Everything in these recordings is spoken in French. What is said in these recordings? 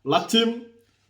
La team,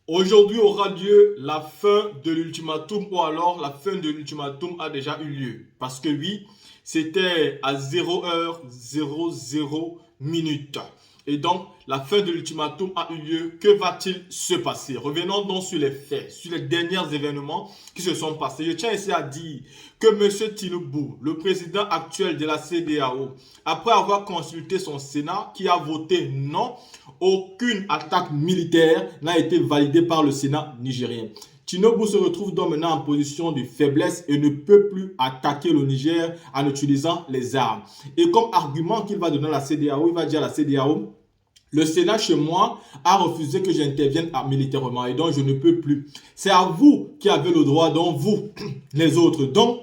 aujourd'hui aura lieu la fin de l'ultimatum ou alors la fin de l'ultimatum a déjà eu lieu. Parce que oui, c'était à 0h00 minutes. Et donc, la fin de l'ultimatum a eu lieu. Que va-t-il se passer? Revenons donc sur les faits, sur les derniers événements qui se sont passés. Je tiens ici à dire que M. Tinubu, le président actuel de la CEDEAO, après avoir consulté son Sénat qui a voté non, aucune attaque militaire n'a été validée par le Sénat nigérien. Tinubu se retrouve donc maintenant en position de faiblesse et ne peut plus attaquer le Niger en utilisant les armes. Et comme argument qu'il va donner à la CEDEAO, il va dire à la CEDEAO: le Sénat chez moi a refusé que j'intervienne militairement et donc je ne peux plus. C'est à vous qui avez le droit, donc vous, les autres. Donc,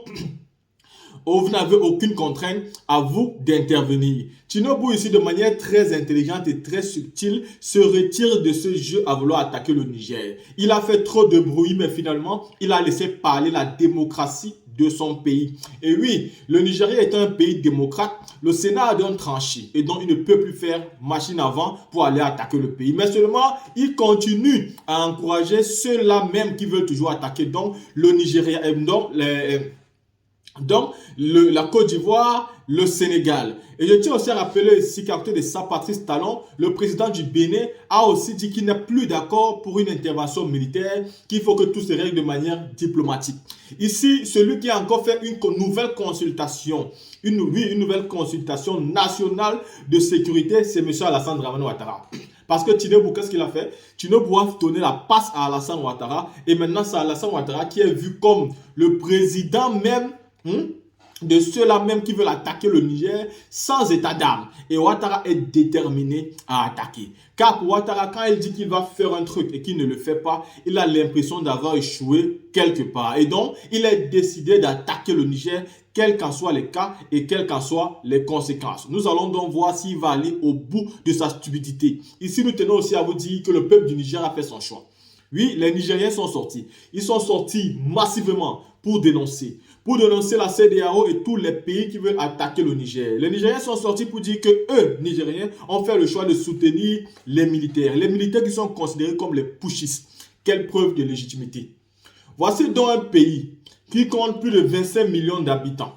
vous n'avez aucune contrainte, à vous d'intervenir. Tinubu ici, de manière très intelligente et très subtile, se retire de ce jeu à vouloir attaquer le Niger. Il a fait trop de bruit, mais finalement, il a laissé parler la démocratie de son pays. Et oui, le Nigeria est un pays démocrate, le Sénat a donc tranché et donc il ne peut plus faire machine avant pour aller attaquer le pays. Mais seulement, il continue à encourager ceux-là même qui veulent toujours attaquer donc le Nigeria et donc la Côte d'Ivoire, le Sénégal. Et je tiens aussi à rappeler ici qu'à côté de ça, Patrice Talon, le président du Bénin, a aussi dit qu'il n'est plus d'accord pour une intervention militaire, qu'il faut que tout se règle de manière diplomatique. Ici, celui qui a encore fait une nouvelle consultation, une nouvelle consultation nationale de sécurité, c'est M. Alassane Dramane Ouattara. Parce que Tinubu, qu'est-ce qu'il a fait? Tinubu a donné la passe à Alassane Ouattara et maintenant c'est Alassane Ouattara qui est vu comme le président même de ceux-là même qui veulent attaquer le Niger sans état d'âme. Et Ouattara est déterminé à attaquer. Car pour Ouattara, quand il dit qu'il va faire un truc et qu'il ne le fait pas, il a l'impression d'avoir échoué quelque part. Et donc, il est décidé d'attaquer le Niger, quels qu'en soient les cas et quelles qu'en soient les conséquences. Nous allons donc voir s'il va aller au bout de sa stupidité. Ici, nous tenons aussi à vous dire que le peuple du Niger a fait son choix. Oui, les Nigériens sont sortis. Ils sont sortis massivement pour dénoncer la CEDEAO et tous les pays qui veulent attaquer le Niger. Les Nigériens sont sortis pour dire que eux, Nigériens, ont fait le choix de soutenir les militaires. Les militaires qui sont considérés comme les putschistes. Quelle preuve de légitimité. Voici donc un pays qui compte plus de 25 millions d'habitants.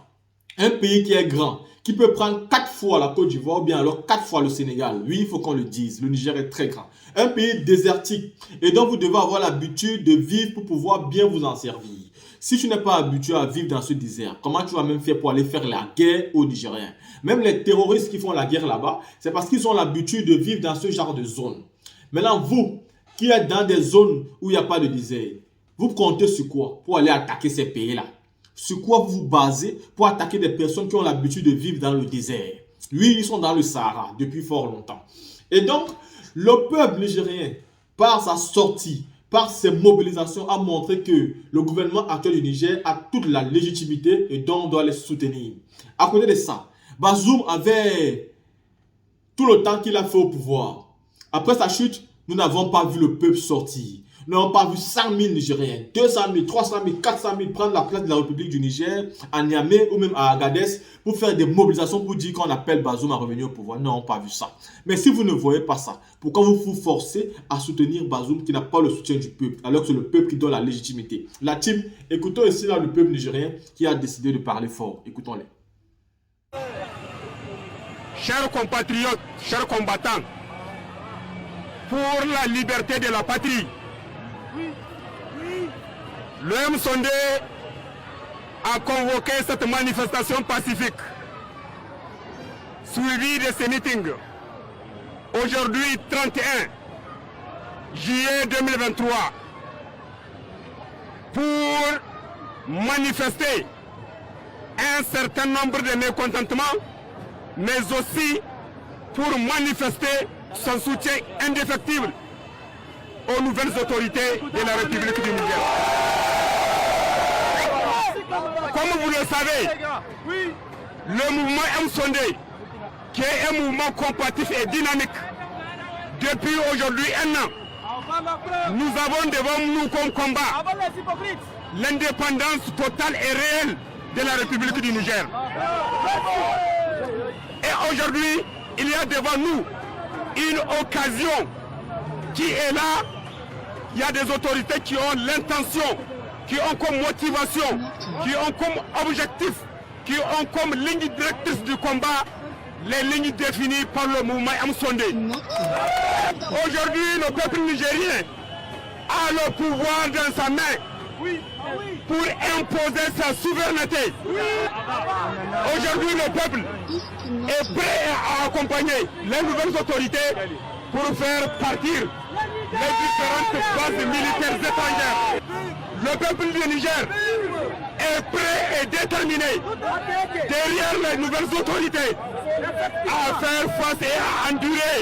Un pays qui est grand, qui peut prendre 4 fois la Côte d'Ivoire ou bien alors 4 fois le Sénégal. Oui, il faut qu'on le dise, le Niger est très grand. Un pays désertique et donc vous devez avoir l'habitude de vivre pour pouvoir bien vous en servir. Si tu n'es pas habitué à vivre dans ce désert, comment tu vas même faire pour aller faire la guerre aux Nigériens? Même les terroristes qui font la guerre là-bas, c'est parce qu'ils ont l'habitude de vivre dans ce genre de zone. Maintenant, vous, qui êtes dans des zones où il n'y a pas de désert, vous comptez sur quoi pour aller attaquer ces pays-là? Sur quoi vous vous basez pour attaquer des personnes qui ont l'habitude de vivre dans le désert? Oui, ils sont dans le Sahara depuis fort longtemps. Et donc, le peuple nigérien, par sa sortie, par ses mobilisations, a montré que le gouvernement actuel du Niger a toute la légitimité et donc on doit les soutenir. À côté de ça, Bazoum avait tout le temps qu'il a fait au pouvoir. Après sa chute, nous n'avons pas vu le peuple sortir. Nous n'avons pas vu 100 000 Nigériens, 200 000, 300 000, 400 000 prendre la place de la République du Niger à Niamey ou même à Agadez pour faire des mobilisations pour dire qu'on appelle Bazoum à revenir au pouvoir. Nous n'avons pas vu ça. Mais si vous ne voyez pas ça, pourquoi vous vous forcez à soutenir Bazoum qui n'a pas le soutien du peuple alors que c'est le peuple qui donne la légitimité? La team, écoutons ici là le peuple nigérien qui a décidé de parler fort. Écoutons-les. Chers compatriotes, chers combattants, pour la liberté de la patrie, le M-Sondé a convoqué cette manifestation pacifique, suivie de ces meetings. Aujourd'hui, 31 juillet 2023, pour manifester un certain nombre de mécontentements, mais aussi pour manifester son soutien indéfectible aux nouvelles autorités de la République du Niger. Comme vous le savez, le mouvement M-Sondé, qui est un mouvement combatif et dynamique, depuis aujourd'hui 1 an, nous avons devant nous comme combat l'indépendance totale et réelle de la République du Niger. Et aujourd'hui, il y a devant nous une occasion qui est là, il y a des autorités qui ont l'intention, qui ont comme motivation, qui ont comme objectif, qui ont comme ligne directrice du combat les lignes définies par le mouvement Amsondé. Aujourd'hui, le peuple nigérien a le pouvoir dans sa main pour imposer sa souveraineté. Aujourd'hui, le peuple est prêt à accompagner les nouvelles autorités pour faire partir les différentes bases militaires étrangères. Le peuple du Niger est prêt et déterminé derrière les nouvelles autorités à faire face et à endurer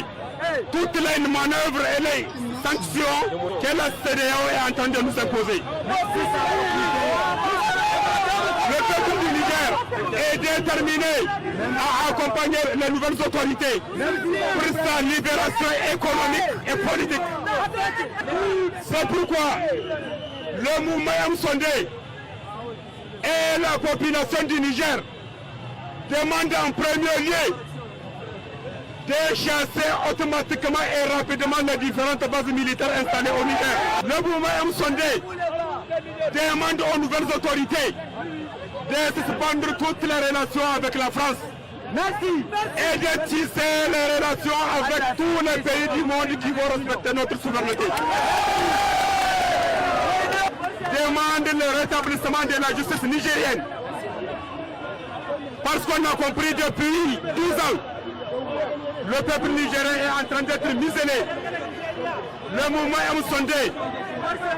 toutes les manœuvres et les sanctions que la CEDEAO est en train de nous imposer. Le peuple du Niger est déterminé à accompagner les nouvelles autorités pour sa libération économique et politique. C'est pourquoi le mouvement Amsondé et la population du Niger demandent en premier lieu de chasser automatiquement et rapidement les différentes bases militaires installées au Niger. Le mouvement Amsondé demande aux nouvelles autorités de suspendre toutes les relations avec la France. Merci. Et de tisser les relations avec tous les pays du monde qui vont respecter notre souveraineté. Demande le rétablissement de la justice nigérienne. Parce qu'on a compris depuis 12 ans, le peuple nigérien est en train d'être muselé. Le mouvement Amsondé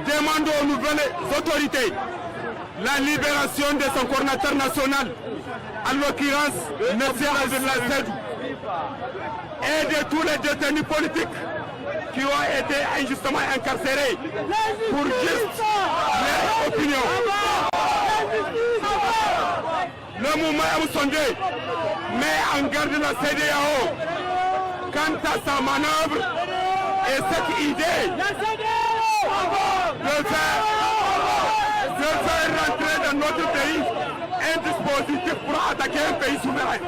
demande aux nouvelles autorités la libération de son coordinateur national, en l'occurrence M. Abdoulaye Seydou, et de tous les détenus politiques qui ont été injustement incarcérés pour juste leur opinion. Le mouvement Amsondé met en garde la CEDEAO quant à sa manœuvre et cette idée de faire rentrer dans notre pays un dispositif pour attaquer un pays souverain.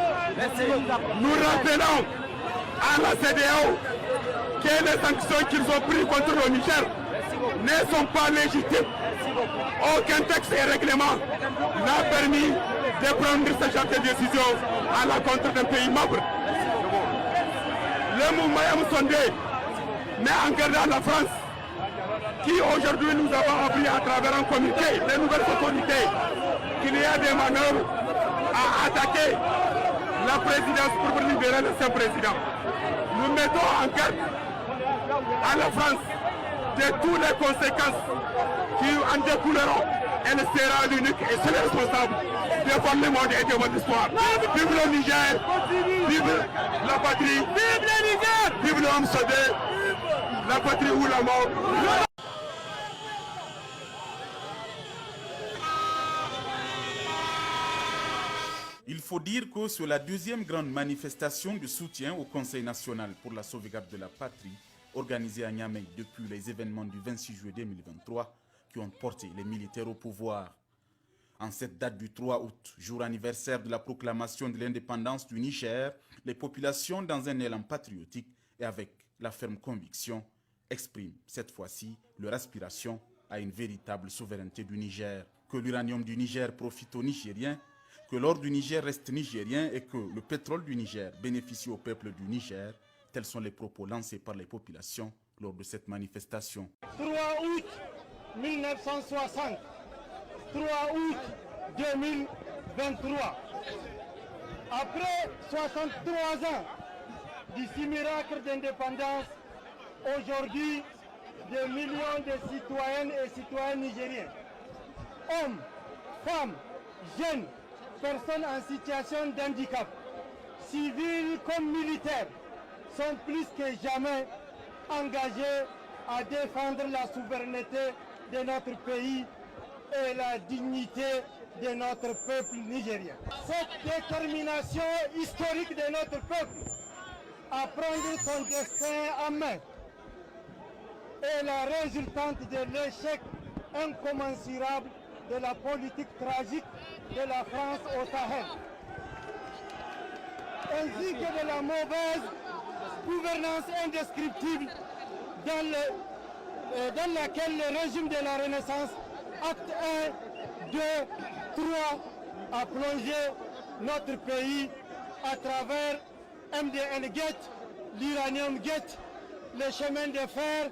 Nous rappelons à la CEDEAO que les sanctions qu'ils ont prises contre le Niger ne sont pas légitimes. Aucun texte et règlement n'a permis de prendre ce genre de décision à l'encontre d'un pays membre. Le mouvement Amsondé met en garde à la France qui aujourd'hui nous avons appris à travers un communiqué des nouvelles autorités qu'il y a des manœuvres à attaquer la présidence pour libérer l'ancien président. Nous mettons en garde à la France de toutes les conséquences qui en découleront. Elle sera l'unique et seule responsable devant le monde et devant l'histoire. Vive le Niger, vive la patrie, vive le Niger, vive le Amsondé, la patrie ou la mort. Il faut dire que c'est la deuxième grande manifestation de soutien au Conseil national pour la sauvegarde de la patrie organisée à Niamey depuis les événements du 26 juillet 2023 qui ont porté les militaires au pouvoir. En cette date du 3 août, jour anniversaire de la proclamation de l'indépendance du Niger, les populations, dans un élan patriotique et avec la ferme conviction, expriment cette fois-ci leur aspiration à une véritable souveraineté du Niger. Que l'uranium du Niger profite aux Nigériens, que l'or du Niger reste nigérien et que le pétrole du Niger bénéficie au peuple du Niger, tels sont les propos lancés par les populations lors de cette manifestation. 3 août 1960, 3 août 2023. Après 63 ans d'ici miracle d'indépendance, aujourd'hui, des millions de citoyennes et citoyens nigériens, hommes, femmes, jeunes, personnes en situation d'handicap, civils comme militaires, sont plus que jamais engagés à défendre la souveraineté de notre pays et la dignité de notre peuple nigérien. Cette détermination historique de notre peuple à prendre son destin en main est la résultante de l'échec incommensurable de la politique tragique de la France au Sahel, ainsi que de la mauvaise gouvernance indescriptible dans laquelle le régime de la Renaissance, acte 1, 2, 3, a plongé notre pays à travers MDN Gate, l'Uranium Gate, les chemins de fer,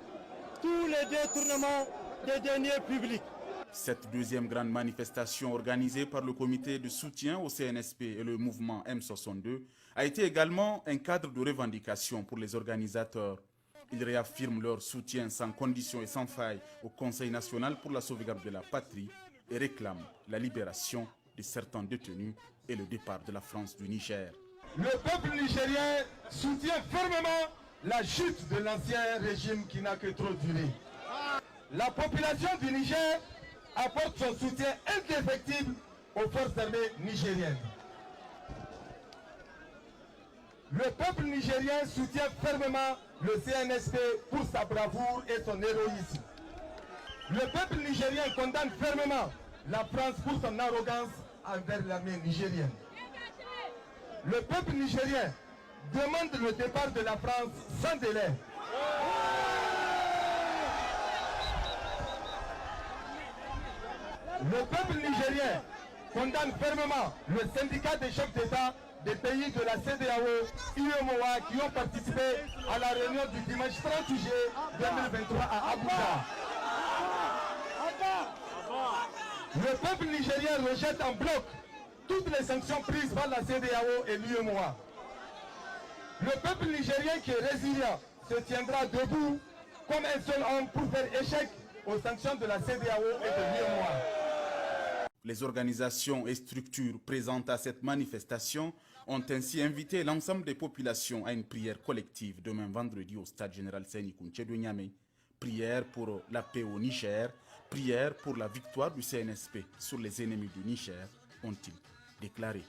tous les détournements des deniers publics. Cette deuxième grande manifestation organisée par le comité de soutien au CNSP et le mouvement M62 a été également un cadre de revendication pour les organisateurs. Ils réaffirment leur soutien sans condition et sans faille au Conseil national pour la sauvegarde de la patrie et réclament la libération de certains détenus et le départ de la France du Niger. Le peuple nigérien soutient fermement la chute de l'ancien régime qui n'a que trop duré. La population du Niger apporte son soutien indéfectible aux forces armées nigériennes. Le peuple nigérien soutient fermement le CNSP pour sa bravoure et son héroïsme. Le peuple nigérien condamne fermement la France pour son arrogance envers l'armée nigérienne. Le peuple nigérien demande le départ de la France sans délai. Le peuple nigérien condamne fermement le syndicat des chefs d'État des pays de la CEDEAO, UEMOA qui ont participé à la réunion du dimanche 30 juillet 2023 à Abuja. Le peuple nigérien rejette en bloc toutes les sanctions prises par la CEDEAO et l'UEMOA. Le peuple nigérien qui est résilient se tiendra debout comme un seul homme pour faire échec aux sanctions de la CEDEAO et de l'UEMOA. Les organisations et structures présentes à cette manifestation ont ainsi invité l'ensemble des populations à une prière collective demain vendredi au stade général Séni Kountché de Niamey. Prière pour la paix au Niger, prière pour la victoire du CNSP sur les ennemis du Niger, ont-ils déclaré.